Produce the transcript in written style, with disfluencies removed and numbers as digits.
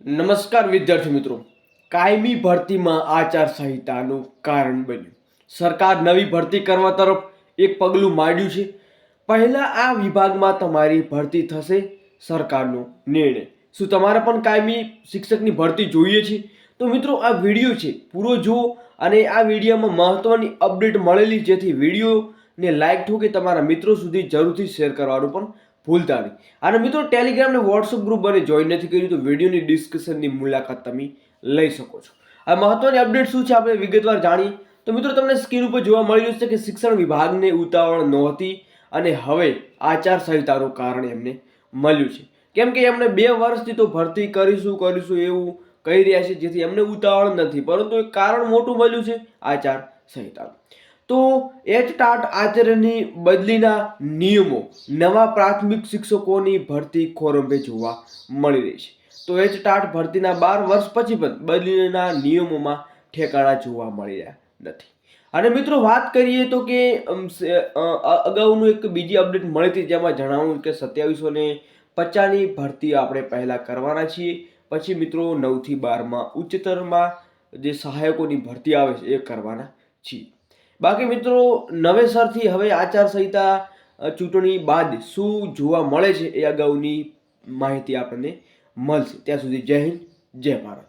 નમસ્કાર વિદ્યાર્થી મિત્રો, કાયમી ભરતીમાં આચારસંહિતાનું કારણ બન્યું. સરકાર નવી ભરતી કરવા તરફ એક પગલું માંડ્યું છે. પહેલા આ વિભાગમાં તમારી ભરતી થશે. સરકારનો નિર્ણય. શું તમારે પણ કાયમી શિક્ષકની ભરતી જોઈએ છે? તો મિત્રો આ વિડીયો છે પૂરો જુઓ અને આ વિડીયોમાં મહત્વની અપડેટ મળેલી, જેથી વિડીયોને લાઈક ઠોકી તમારા મિત્રો સુધી જરૂરથી શેર કરવાનું પણ ભૂલતા નહીં. અને મિત્રો ટેલિગ્રામ અને વોટ્સઅપ ગ્રુપ બને જોઈન નથી કર્યું તો વિડીયોની ડિસ્કશનની મુલાકાત તમે લઈ શકો છો. આ મહત્વની અપડેટ શું છે આપણે વિગતવાર જાણીએ તો મિત્રો તમને સ્ક્રીન ઉપર જોવા મળી રહ્યું છે કે શિક્ષણ વિભાગને ઉતાવળ નહોતી અને હવે આચારસંહિતાનું કારણ એમને મળ્યું છે. કેમ કે એમણે 2 વર્ષથી તો ભરતી કરીશું એવું કહી રહ્યા છે, જેથી એમને ઉતાવળ નથી, પરંતુ એક કારણ મોટું મળ્યું છે આચારસંહિતાનું. તો ટાટ આચાર્યની બદલીના નિયમો નવા પ્રાથમિક શિક્ષકોની ભરતી ખોરંભે જોવા મળી રહી છે. તો ટાટ ભરતીના 12 વર્ષ પછી પણ બદલીના નિયમોમાં ઠેકાણા જોવા મળી રહ્યા નથી. અને મિત્રો વાત કરીએ તો કે અગાઉનું એક બીજી અપડેટ મળી હતી, જેમાં જણાવ્યું કે 2750ની ભરતી આપણે પહેલા કરવાના છીએ, પછી મિત્રો 9 થી 12માં ઉચ્ચતરમાં જે સહાયકોની ભરતી આવે છે એ કરવાના છીએ. બાકી મિત્રો નવેસરથી હવે આચારસંહિતા ચૂંટણી બાદ શું જોવા મળે છે એ અગાઉની માહિતી આપણને મળશે. ત્યાં સુધી જય હિન્દ, જય ભારત.